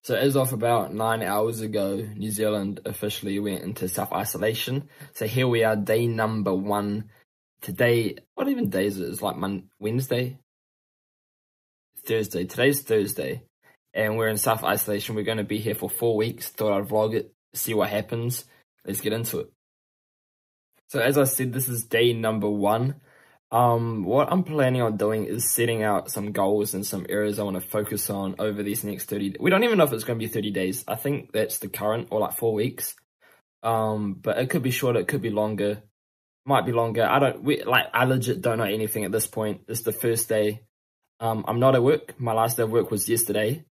So as of about 9 hours ago, New Zealand officially went into self-isolation. So here we are, day number 1. Today, what even day is it? It's like Wednesday? Thursday. Today's Thursday. And we're in self-isolation. We're going to be here for 4 weeks. Thought I'd vlog it, see what happens. Let's get into it. So as I said, this is day number 1. What I'm planning on doing is setting out some goals and some areas I want to focus on over these next 30 days. We don't even know if it's going to be 30 days. I think that's the current, or like 4 weeks. But it could be shorter, it could be longer. Might be longer. I legit don't know anything at this point. It's the first day. I'm not at work. My last day of work was yesterday.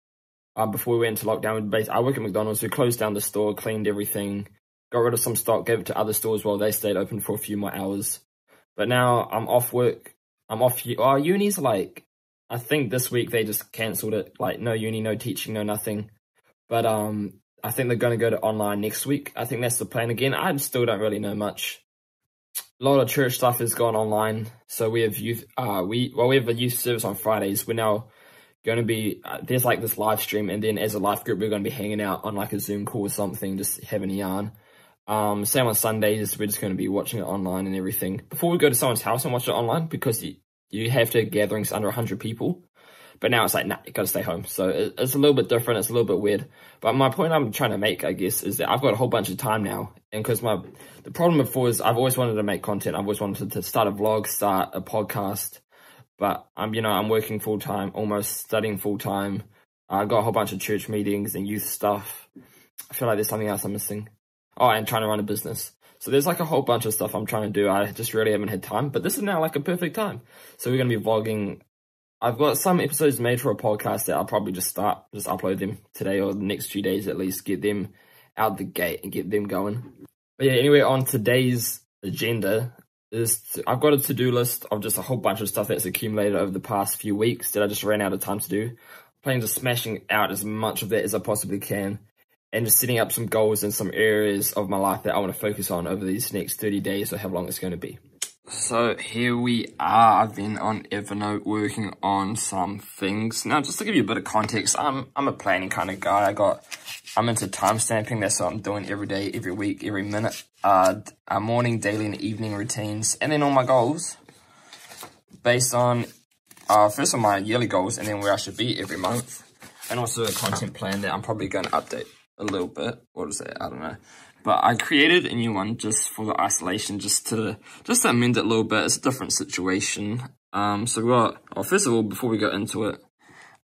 Before we went into lockdown, I work at McDonald's. We closed down the store, cleaned everything, got rid of some stock, gave it to other stores while they stayed open for a few more hours. But now I'm off work. I'm off. Uni's like, I think this week they just cancelled it. Like, no uni, no teaching, no nothing. But I think they're going to go to online next week. I think that's the plan again. I still don't really know much. A lot of church stuff has gone online. So we have youth. We have a youth service on Fridays. We're now going to be there's like this live stream, and then as a life group, we're going to be hanging out on like a Zoom call or something, just having a yarn. Same on Sundays, we're just going to be watching it online and everything. Before we go to someone's house and watch it online, because you have to have gatherings under 100 people. But now it's like, nah, you got to stay home. So it's a little bit different. It's a little bit weird. But my point I'm trying to make, I guess, is that I've got a whole bunch of time now. And because the problem before is I've always wanted to make content. I've always wanted to start a vlog, start a podcast. But I'm working full time, almost studying full time. I got a whole bunch of church meetings and youth stuff. I feel like there's something else I'm missing. Oh, and trying to run a business. So there's like a whole bunch of stuff I'm trying to do. I just really haven't had time. But this is now like a perfect time. So we're going to be vlogging. I've got some episodes made for a podcast that I'll probably just upload them today or the next few days at least. Get them out the gate and get them going. But yeah, anyway, on today's agenda is I've got a to-do list of just a whole bunch of stuff that's accumulated over the past few weeks that I just ran out of time to do. Planning to smashing out as much of that as I possibly can. And just setting up some goals in some areas of my life that I want to focus on over these next 30 days or how long it's going to be. So here we are. I've been on Evernote working on some things. Now, just to give you a bit of context, I'm a planning kind of guy. I'm into time stamping. That's what I'm doing every day, every week, every minute. Morning, daily, and evening routines. And then all my goals based on, first on my yearly goals and then where I should be every month. And also a content plan that I'm probably going to update a little bit. What is that? I don't know. But I created a new one just for the isolation, just to amend it a little bit. It's a different situation. So we got, first of all, before we go into it,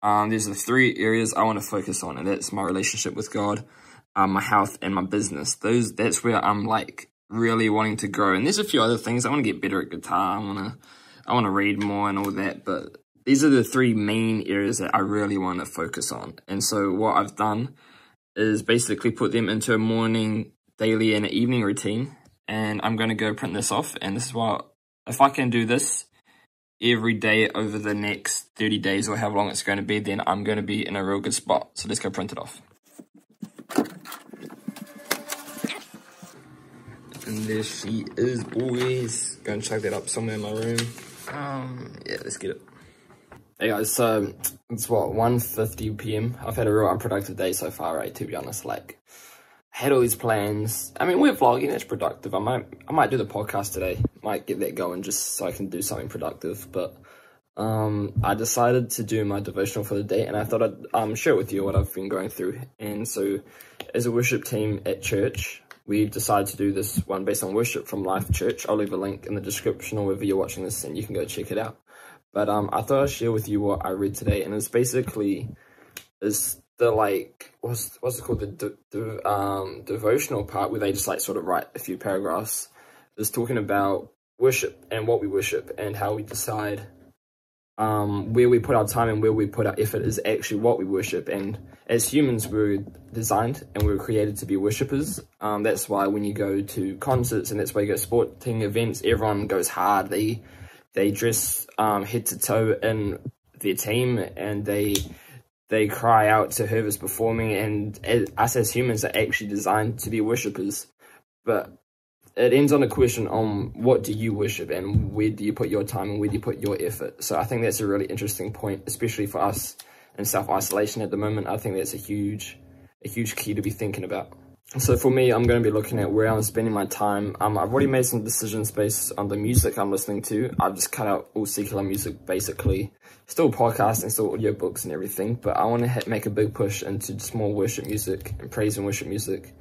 there's the 3 areas I want to focus on, and that's my relationship with God, my health, and my business. That's where I'm like really wanting to grow. And there's a few other things. I want to get better at guitar. I want to read more and all that. But these are the 3 main areas that I really want to focus on. And so what I've done is basically put them into a morning, daily, and an evening routine. And I'm going to go print this off. And this is what, if I can do this every day over the next 30 days or how long it's going to be, then I'm going to be in a real good spot. So let's go print it off. And there she is, boys. Go and chuck that up somewhere in my room. Yeah, let's get it. Hey guys, so it's what, 1:50 p.m. I've had a real unproductive day so far, right, to be honest. Like, I had all these plans. I mean, we're vlogging, it's productive. I might do the podcast today. Might get that going just so I can do something productive. But I decided to do my devotional for the day, and I thought I'd share with you what I've been going through. And so, as a worship team at church, we've decided to do this one based on worship from Life Church. I'll leave a link in the description or wherever you're watching this, and you can go check it out. But I thought I'd share with you what I read today, and it's basically the like what's it called, the devotional part where they just like sort of write a few paragraphs. It's talking about worship and what we worship and how we decide where we put our time and where we put our effort is actually what we worship. And as humans, we're designed and we're created to be worshippers. That's why when you go to concerts and that's why you go to sporting events, everyone goes hard. They dress head to toe in their team and they cry out to whoever's performing. And us as humans are actually designed to be worshippers. But it ends on a question on what do you worship and where do you put your time and where do you put your effort. So I think that's a really interesting point, especially for us in self-isolation at the moment. I think that's a huge key to be thinking about. So for me, I'm going to be looking at where I'm spending my time. I've already made some decisions based on the music I'm listening to. I've just cut out all secular music, basically. Still podcasting, still audiobooks and everything, but I want to make a big push into just more worship music and praise and worship music.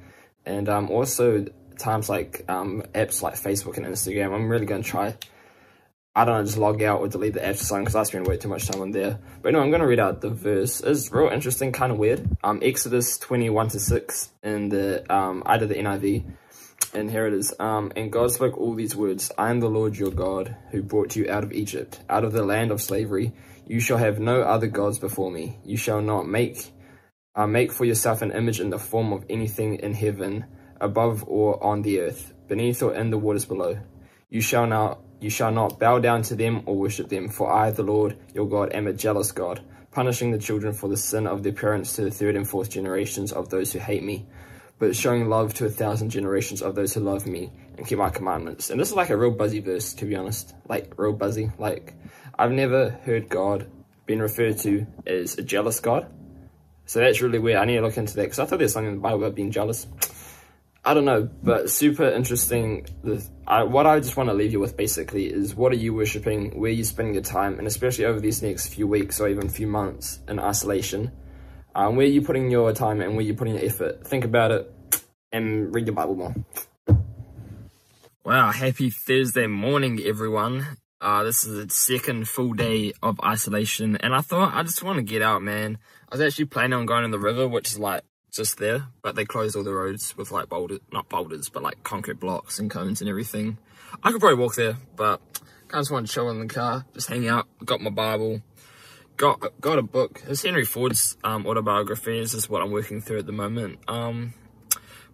And also times like apps like Facebook and Instagram, I'm really going to try, I don't know, just log out or delete the apps or something, because I spend way too much time on there. But anyway, I'm going to read out the verse. It's real interesting, kind of weird. Exodus 21-6 in the, I did the NIV, and here it is. And God spoke all these words, I am the Lord your God, who brought you out of Egypt, out of the land of slavery. You shall have no other gods before me. You shall not make for yourself an image in the form of anything in heaven, above or on the earth, beneath or in the waters below. You shall not bow down to them or worship them, for I, the Lord your God, am a jealous God, punishing the children for the sin of their parents to the third and fourth generations of those who hate me, but showing love to 1,000 generations of those who love me and keep my commandments. And this is like a real buzzy verse, to be honest, like real buzzy. Like, I've never heard God being referred to as a jealous God. So that's really weird. I need to look into that, because I thought there's something in the Bible about being jealous. I don't know, but super interesting. What I just want to leave you with basically is, what are you worshipping? Where are you spending your time? And especially over these next few weeks or even few months in isolation, where are you putting your time and where are you putting your effort? Think about it and read your Bible more. Wow, happy Thursday morning, everyone. This is the second full day of isolation, and I thought I just want to get out, man. I was actually planning on going in the river, which is like just there, but they closed all the roads with like not boulders, but like concrete blocks and cones and everything. I could probably walk there, but I just want to chill in the car, just hang out. Got my Bible, got a book. It's Henry Ford's autobiography. This is what I'm working through at the moment.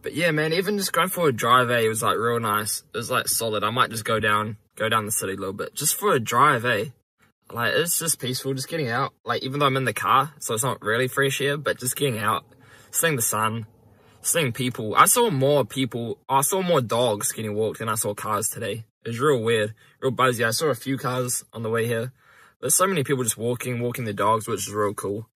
But yeah, man, even just going for a drive, it was like real nice. It was like solid. I might just go down the city a little bit just for a drive, Like, it's just peaceful, just getting out. Like, even though I'm in the car, so it's not really fresh air, but just getting out, seeing the sun, seeing people. I saw more dogs getting walked than I saw cars today. It was real weird, real buzzy. I saw a few cars on the way here. There's so many people just walking their dogs, which is real cool.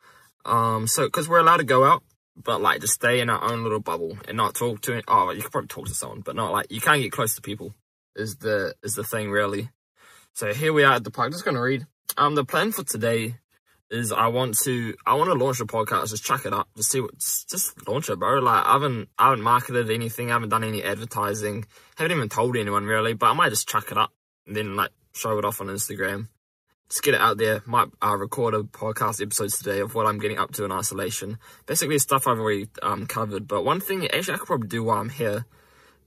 So, because we're allowed to go out, but like just stay in our own little bubble and not talk to it. Oh, you could probably talk to someone, but not like, you can't get close to people is the thing, really. So here we are at the park. Just gonna read. The plan for today is I want to launch a podcast. Just chuck it up. Just launch it, bro. Like, I haven't marketed anything. I haven't done any advertising. Haven't even told anyone really. But I might just chuck it up and then like show it off on Instagram. Just get it out there. Might record a podcast episodes today of what I'm getting up to in isolation. Basically stuff I've already covered. But one thing actually I could probably do while I'm here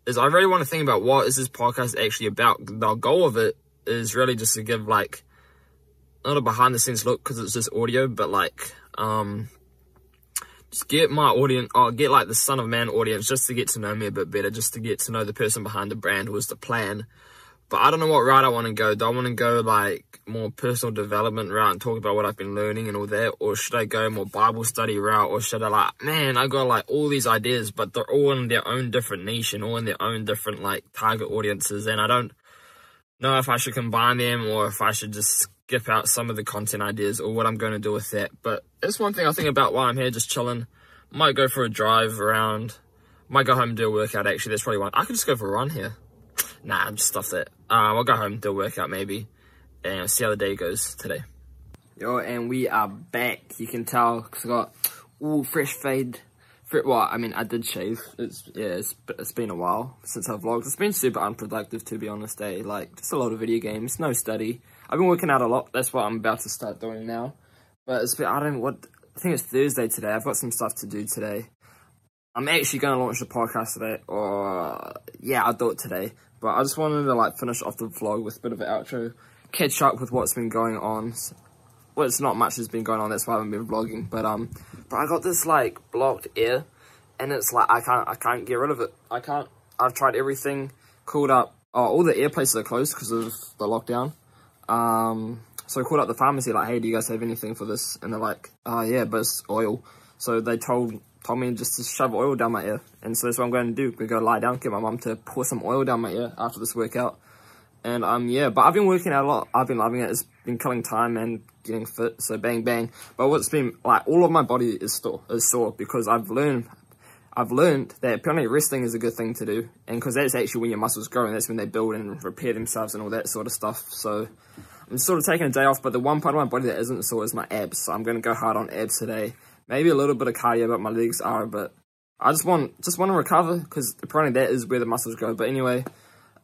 is I really want to think about what is this podcast actually about. The goal of it is really just to give like, not a behind the scenes look because it's just audio, but like, just get my audience, or get like the Son of Man audience just to get to know me a bit better, just to get to know the person behind the brand was the plan. But I don't know what route I want to go. Do I want to go like more personal development route and talk about what I've been learning and all that? Or should I go more Bible study route? Or should I like, man, I got like all these ideas, but they're all in their own different niche and all in their own different like target audiences. And I don't know if I should combine them or if I should just skip out some of the content ideas or what I'm going to do with that. But it's one thing I think about while I'm here, just chilling. Might go for a drive around. Might go home and do a workout, actually. That's probably one. I could just go for a run here. Nah, just stuff that. I'll go home, do a workout maybe, and see how the day goes today. Yo, and we are back. You can tell, because I got, fresh fade. Well, I mean, I did shave. It's been a while since I've vlogged. It's been super unproductive, to be honest, Like, just a lot of video games, no study. I've been working out a lot. That's what I'm about to start doing now. But it's been, I think it's Thursday today. I've got some stuff to do today. I'm actually going to launch the podcast today, or, yeah, I'll do it today. But I just wanted to, like, finish off the vlog with a bit of an outro, catch up with what's been going on. Well, it's not much has been going on, that's why I haven't been vlogging. But I got this, like, blocked ear, and it's like, I can't get rid of it. I've tried everything, called up, all the ear places are closed because of the lockdown. So I called up the pharmacy, like, hey, do you guys have anything for this? And they're like, yeah, but it's oil. So they told me just to shove oil down my ear. And so that's what I'm going to do. We're going to lie down, get my mum to pour some oil down my ear after this workout. And, yeah, but I've been working out a lot. I've been loving it. It's been killing time and getting fit, so bang bang. But what's been like, all of my body is sore because I've learned that apparently resting is a good thing to do, and because that's actually when your muscles grow, and that's when they build and repair themselves and all that sort of stuff. So I'm sort of taking a day off, but the one part of my body that isn't sore is my abs, so I'm going to go hard on abs today. Maybe a little bit of cardio, but my legs are, but I just want to recover, because apparently that is where the muscles grow. But anyway,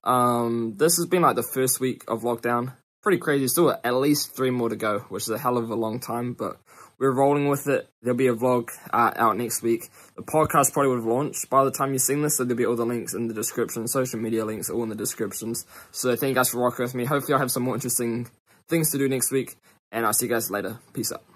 this has been like the first week of lockdown. Pretty crazy. Still at least 3 more to go, which is a hell of a long time, but we're rolling with it. There'll be a vlog out next week. The podcast probably would have launched by the time you've seen this, so there'll be all the links in the description, social media links all in the descriptions. So thank you guys for rocking with me. Hopefully I'll have some more interesting things to do next week, and I'll see you guys later. Peace out.